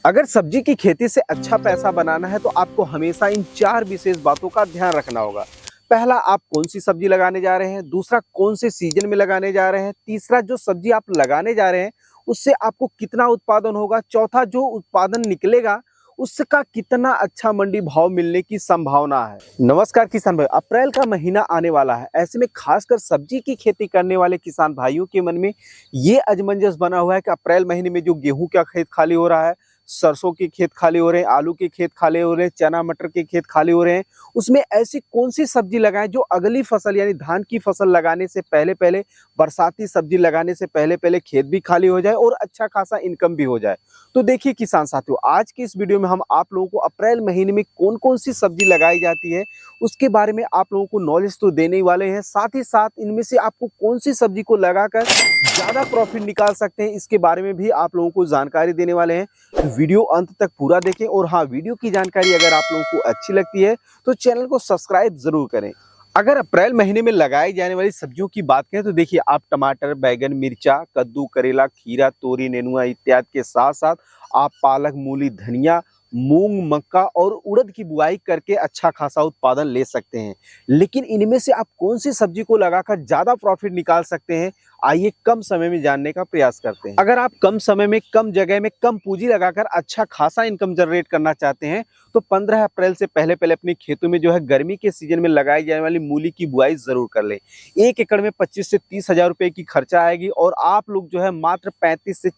अगर सब्जी की खेती से अच्छा पैसा बनाना है तो आपको हमेशा इन 4 विशेष बातों का ध्यान रखना होगा। पहला, आप कौन सी सब्जी लगाने जा रहे हैं। दूसरा, कौन से सीजन में लगाने जा रहे हैं। तीसरा, जो सब्जी आप लगाने जा रहे हैं उससे आपको कितना उत्पादन होगा। चौथा, जो उत्पादन निकलेगा उसका कितना अच्छा मंडी भाव मिलने की संभावना है। नमस्कार किसान भाई, अप्रैल का महीना आने वाला है। ऐसे में खासकर सब्जी की खेती करने वाले किसान भाइयों के मन में ये अजमंजस बना हुआ है कि अप्रैल महीने में जो गेहूं का खेत खाली हो रहा है, सरसों के खेत खाली हो रहे हैं, आलू के खेत खाली हो रहे हैं, चना मटर के खेत खाली हो रहे हैं, उसमें ऐसी कौन सी सब्जी लगाएं जो अगली फसल यानी धान की फसल लगाने से पहले पहले, बरसाती सब्जी लगाने से पहले पहले खेत भी खाली हो जाए और अच्छा खासा इनकम भी हो जाए। तो देखिए किसान साथियों, आज की इस वीडियो में हम आप लोगों को अप्रैल महीने में कौन कौन सी सब्जी लगाई जाती है उसके बारे में आप लोगों को नॉलेज तो देने ही वाले हैं। साथ ही साथ इनमें से आपको कौन सी सब्जी को लगाकर ज्यादा प्रॉफिट निकाल सकते हैं इसके बारे में भी आप लोगों को जानकारी देने वाले हैं। तो वीडियो अंत तक पूरा देखें और हाँ, वीडियो की जानकारी अगर आप लोगों को अच्छी लगती है तो चैनल को सब्सक्राइब जरूर करें। अगर अप्रैल महीने में लगाई जाने वाली सब्जियों की बात करें तो देखिए, आप टमाटर, बैगन, मिर्चा, कद्दू, करेला, खीरा, तोरी, नेनुआ इत्यादि के साथ साथ आप पालक, मूली, धनिया, मूंग, मक्का और उड़द की बुआई करके अच्छा खासा उत्पादन ले सकते हैं। लेकिन इनमें से आप कौन सी सब्जी को लगाकर ज्यादा प्रॉफिट निकाल सकते हैं, आइए कम समय में जानने का प्रयास करते हैं। अगर आप कम समय में, कम जगह में, कम पूंजी लगाकर अच्छा खासा इनकम जनरेट करना चाहते हैं तो 15 अप्रैल से पहले पहले अपने खेतों में जो है गर्मी के सीजन में लगाई जाने वाली मूली की बुआई जरूर कर लें। 1 एकड़ में 25 से 30 हजार रुपए की खर्चा आएगी और आप लोग जो है मात्र 35 से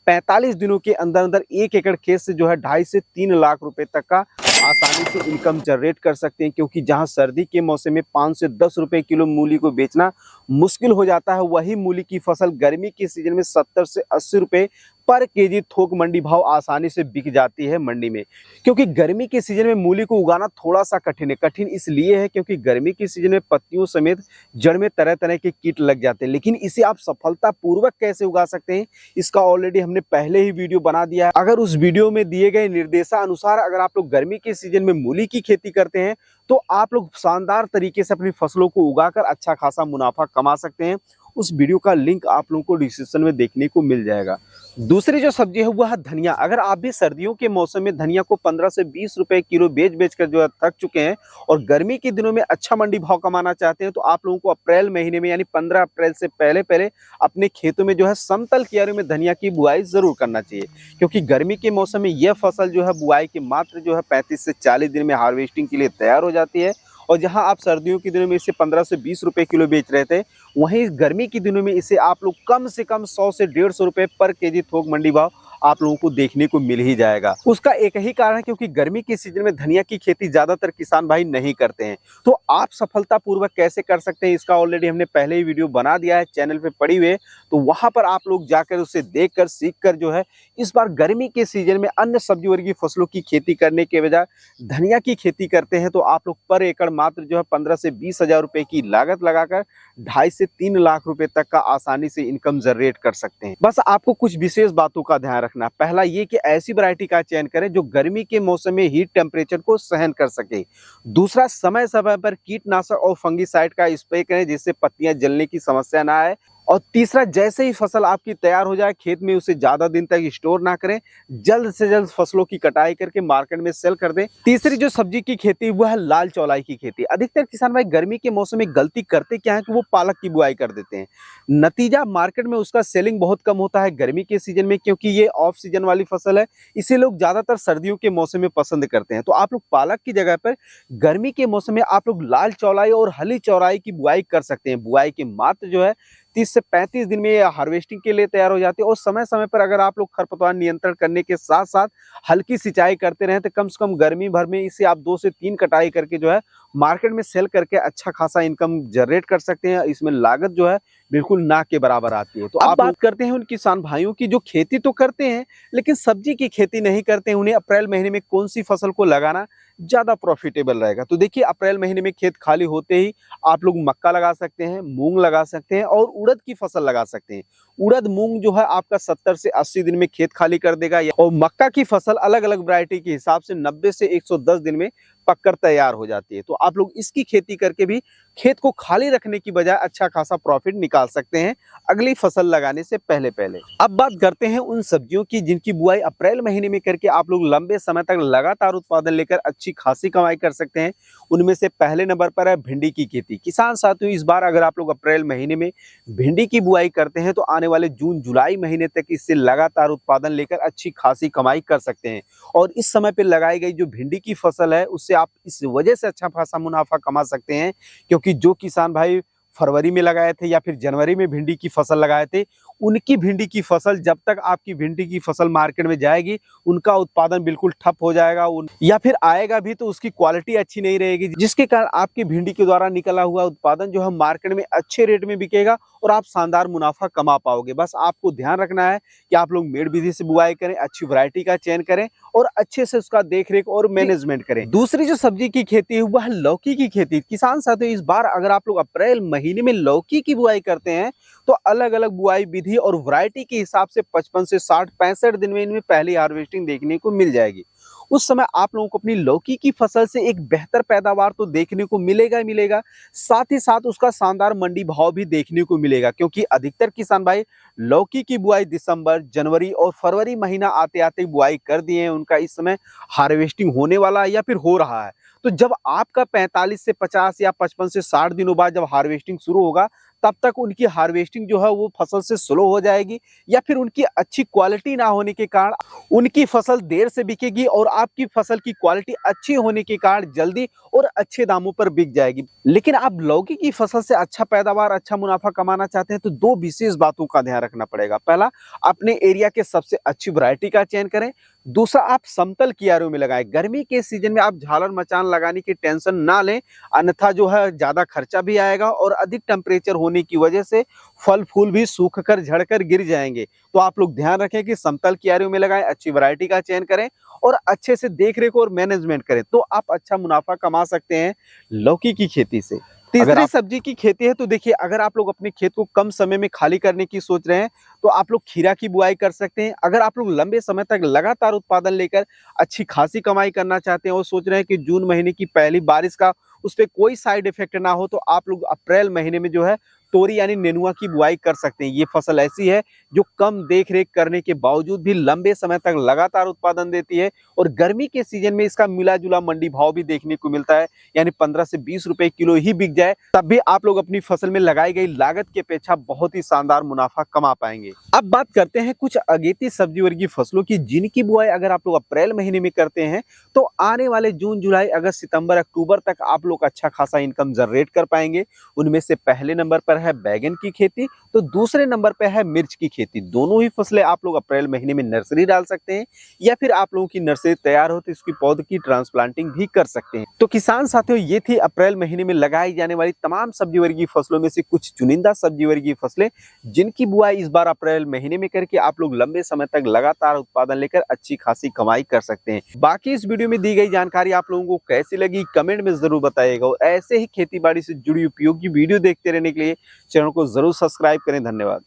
45 दिनों के अंदर अंदर 1 एकड़ खेत से जो है 2.5 से 3 लाख रुपए तक का आसानी से इनकम जनरेट कर सकते हैं। क्योंकि जहां सर्दी के मौसम में 5 से 10 रुपए किलो मूली को बेचना मुश्किल हो जाता है, वही मूली की फसल गर्मी के सीजन में 70 से 80 रुपए पर केजी थोक मंडी भाव आसानी से बिक जाती है मंडी में। क्योंकि गर्मी के सीजन में मूली को उगाना थोड़ा सा कठिन है। कठिन इसलिए है क्योंकि गर्मी के सीजन में पत्तियों समेत जड़ में तरह तरह के कीट लग जाते हैं। लेकिन इसे आप सफलतापूर्वक कैसे उगा सकते हैं इसका ऑलरेडी हमने पहले ही वीडियो बना दिया है। अगर उस वीडियो में दिए गए निर्देशानुसार अगर आप लोग गर्मी के सीजन में मूली की खेती करते हैं तो आप लोग शानदार तरीके से अपनी फसलों को उगाकर अच्छा खासा मुनाफा कमा सकते हैं। उस वीडियो का लिंक आप लोगों को डिस्क्रिप्शन में देखने को मिल जाएगा। दूसरी जो सब्जी है वह है धनिया। अगर आप भी सर्दियों के मौसम में धनिया को 15 से 20 रुपए किलो बेच कर जो है थक चुके हैं और गर्मी के दिनों में अच्छा मंडी भाव कमाना चाहते हैं तो आप लोगों को अप्रैल महीने में यानी 15 अप्रैल से पहले पहले अपने खेतों में जो है समतल कियारों में धनिया की बुआई जरूर करना चाहिए। क्योंकि गर्मी के मौसम में यह फसल जो है बुआई के मात्र जो है 35 से 40 दिन में हार्वेस्टिंग के लिए तैयार हो जाती है। और जहां आप सर्दियों के दिनों में इसे 15 से 20 रुपए किलो बेच रहे थे, वहीं गर्मी के दिनों में इसे आप लोग कम से कम 100 से 150 रुपए पर केजी थोक मंडी भाव आप लोगों को देखने को मिल ही जाएगा। उसका एक ही कारण है क्योंकि गर्मी के सीजन में धनिया की खेती ज्यादातर किसान भाई नहीं करते हैं। तो आप सफलतापूर्वक कैसे कर सकते हैं इसका ऑलरेडी हमने पहले ही वीडियो बना दिया है चैनल पे पड़ी हुई है। तो वहां पर आप लोग जाकर उसे देखकर सीखकर जो है इस बार गर्मी के सीजन में अन्य सब्जी वर्गीय फसलों की खेती करने के बजाय धनिया की खेती करते हैं तो आप लोग पर एकड़ मात्र जो है 15 से 20 हजार रुपए की लागत लगाकर 2.5 से 3 लाख रुपए तक का आसानी से इनकम जनरेट कर सकते हैं। बस आपको कुछ विशेष बातों का ध्यान रखना। पहला ये कि ऐसी वैरायटी का चयन करें जो गर्मी के मौसम में हीट टेम्परेचर को सहन कर सके। दूसरा, समय समय पर कीटनाशक और फंगीसाइड का स्प्रे करें जिससे पत्तियां जलने की समस्या ना आए। और तीसरा, जैसे ही फसल आपकी तैयार हो जाए खेत में उसे ज्यादा दिन तक स्टोर ना करें, जल्द से जल्द फसलों की कटाई करके मार्केट में सेल कर दें। तीसरी जो सब्जी की खेती वह है लाल चौलाई की खेती। अधिकतर किसान भाई गर्मी के मौसम में गलती करते क्या है कि वो पालक की बुआई कर देते हैं। नतीजा मार्केट में उसका सेलिंग बहुत कम होता है गर्मी के सीजन में, क्योंकि ये ऑफ सीजन वाली फसल है। इसे लोग ज्यादातर सर्दियों के मौसम में पसंद करते हैं। तो आप लोग पालक की जगह पर गर्मी के मौसम में आप लोग लाल चौलाई और हली चौलाई की बुआई कर सकते हैं। बुआई के मात्र जो है 30 से 35 दिन में ये हार्वेस्टिंग के लिए तैयार हो जाती है। और समय समय पर अगर आप लोग खरपतवार नियंत्रण करने के साथ साथ हल्की सिंचाई करते रहें तो कम से कम गर्मी भर में इसे आप 2 से 3 कटाई करके जो है मार्केट में सेल करके अच्छा खासा इनकम जनरेट कर सकते हैं। इसमें लागत जो है बिल्कुल ना के बराबर आती है। तो आप बात करते हैं उन किसान भाइयों की जो खेती तो करते हैं लेकिन सब्जी की खेती नहीं करते हैं। उन्हें अप्रैल महीने में कौन सी फसल को लगाना ज्यादा प्रॉफिटेबल रहेगा। तो देखिए, अप्रैल महीने में खेत खाली होते ही आप लोग मक्का लगा सकते हैं, मूंग लगा सकते हैं और उड़द की फसल लगा सकते हैं। उड़द मूंग जो है आपका 70 से 80 दिन में खेत खाली कर देगा। और मक्का की फसल अलग अलग वैरायटी के हिसाब से 90 से 110 दिन में पककर तैयार हो जाती है। तो आप लोग इसकी खेती करके भी खेत को खाली रखने की बजाय अच्छा खासा प्रॉफिट निकाल सकते हैं अगली फसल लगाने से पहले पहले। अब बात करते हैं उन सब्जियों की जिनकी बुआई अप्रैल महीने में करके आप लोग लंबे समय तक लगातार उत्पादन लेकर अच्छी खासी कमाई कर सकते हैं। उनमें से पहले नंबर पर है भिंडी की खेती। किसान साथियों, इस बार अगर आप लोग अप्रैल महीने में भिंडी की बुआई करते हैं तो आने वाले जून जुलाई महीने तक इससे लगातार उत्पादन लेकर अच्छी खासी कमाई कर सकते हैं। और इस समय पे लगाई गई जो भिंडी की फसल है उससे आप इस वजह से अच्छा खासा मुनाफा कमा सकते हैं, क्योंकि जो किसान भाई फरवरी में लगाए थे या फिर जनवरी में भिंडी की फसल लगाए थे, उनकी भिंडी की फसल जब तक आपकी भिंडी की फसल मार्केट में जाएगी उनका उत्पादन बिल्कुल ठप हो जाएगा, या फिर आएगा भी तो उसकी क्वालिटी अच्छी नहीं रहेगी, जिसके कारण आपकी भिंडी के द्वारा निकला हुआ उत्पादन जो है मार्केट में अच्छे रेट में बिकेगा और आप शानदार मुनाफा कमा पाओगे। बस आपको ध्यान रखना है कि आप लोग मेड़ विधि से बुआई करें, अच्छी वैरायटी का चयन करें और अच्छे से उसका देखरेख और मैनेजमेंट करें। दूसरी जो सब्जी की खेती है वह लौकी की खेती। किसान साथियों, इस बार अगर आप लोग अप्रैल महीने में लौकी की बुआई करते हैं तो अलग अलग बुआई विधि और वैरायटी के हिसाब से 55 से 60 65 दिन में इनमें पहली हार्वेस्टिंग देखने को मिल जाएगी। उस समय आप लोगों को अपनी लौकी की फसल से एक बेहतर पैदावार तो देखने को मिलेगा ही मिलेगा, साथ ही साथ उसका शानदार मंडी भाव भी देखने को मिलेगा, क्योंकि अधिकतर किसान भाई लौकी की बुआई दिसंबर, जनवरी और फरवरी महीना आते आते बुआई कर दिए हैं। उनका इस समय हार्वेस्टिंग होने वाला है या फिर हो रहा है। तो जब आपका 45 से 50 या 55 से 60 दिनों बाद जब हार्वेस्टिंग शुरू होगा, तब तक उनकी हार्वेस्टिंग जो है वो फसल से स्लो हो जाएगी, या फिर उनकी अच्छी क्वालिटी ना होने के कारण उनकी फसल देर से बिकेगी और आपकी फसल की क्वालिटी अच्छी होने के कारण जल्दी और अच्छे दामों पर बिक जाएगी। लेकिन आप लौकी की फसल से अच्छा पैदावार, अच्छा मुनाफा कमाना चाहते हैं तो दो विशेष बातों का ध्यान रखना पड़ेगा। पहला, अपने एरिया के सबसे अच्छी वैरायटी का चयन करें। दूसरा, आप समतल कियारों में लगाएं। गर्मी के सीजन में आप झालर मचान लगाने की टेंशन ना लें, अन्यथा जो है ज्यादा खर्चा भी आएगा और अधिक टेम्परेचर होने की वजह से फल फूल भी सूख कर झड़कर गिर जाएंगे। तो आप लोग ध्यान रखें कि समतल कियारों में लगाएं, अच्छी वैरायटी का चयन करें और अच्छे से देखरेख और मैनेजमेंट करें, तो आप अच्छा मुनाफा कमा सकते हैं लौकी की खेती से। तीसरी सब्जी की खेती है तो देखिए, अगर आप लोग अपने खेत को कम समय में खाली करने की सोच रहे हैं तो आप लोग खीरा की बुआई कर सकते हैं। अगर आप लोग लंबे समय तक लगातार उत्पादन लेकर अच्छी खासी कमाई करना चाहते हैं और सोच रहे हैं कि जून महीने की पहली बारिश का उस पर कोई साइड इफेक्ट ना हो, तो आप लोग अप्रैल महीने में जो है तोरी यानी नेनुआ की बुआई कर सकते हैं। ये फसल ऐसी है जो कम देख रेख करने के बावजूद भी लंबे समय तक लगातार उत्पादन देती है और गर्मी के सीजन में इसका मिला जुला मंडी भाव भी देखने को मिलता है, यानी 15 से 20 रुपए किलो ही बिक जाए तब भी आप लोग अपनी फसल में लगाई गई लागत की अपेक्षा बहुत ही शानदार मुनाफा कमा पाएंगे। अब बात करते हैं कुछ अगेती सब्जी वर्गीय फसलों की जिनकी बुआई अगर आप लोग अप्रैल महीने में करते हैं तो आने वाले जून जुलाई अगस्त सितंबर अक्टूबर तक आप लोग अच्छा खासा इनकम जनरेट कर पाएंगे। उनमें से पहले नंबर पर है बैगन की खेती, तो दूसरे नंबर पे है मिर्च की खेती। दोनों ही फसलें आप लोग अप्रैल महीने में नर्सरी डाल सकते हैं या फिर आप लोगों की नर्सरी तैयार हो तो इसकी पौध की ट्रांसप्लांटिंग भी कर सकते हैं। तो किसान साथियों, ये थी अप्रैल महीने में लगाई जाने वाली तमाम सब्जी वर्गीय फसलों में से कुछ चुनिंदा सब्जी वर्गीय फसलें जिनकी बुआई इस बार अप्रैल महीने में करके आप लोग लंबे समय तक लगातार उत्पादन लेकर अच्छी खासी कमाई कर सकते हैं। बाकी इस वीडियो में दी गई जानकारी आप लोगों को कैसी लगी कमेंट में जरूर बताइएगा और ऐसे ही खेती बाड़ी से जुड़ी उपयोगी वीडियो देखते रहने के लिए चैनल को जरूर सब्सक्राइब करें। धन्यवाद।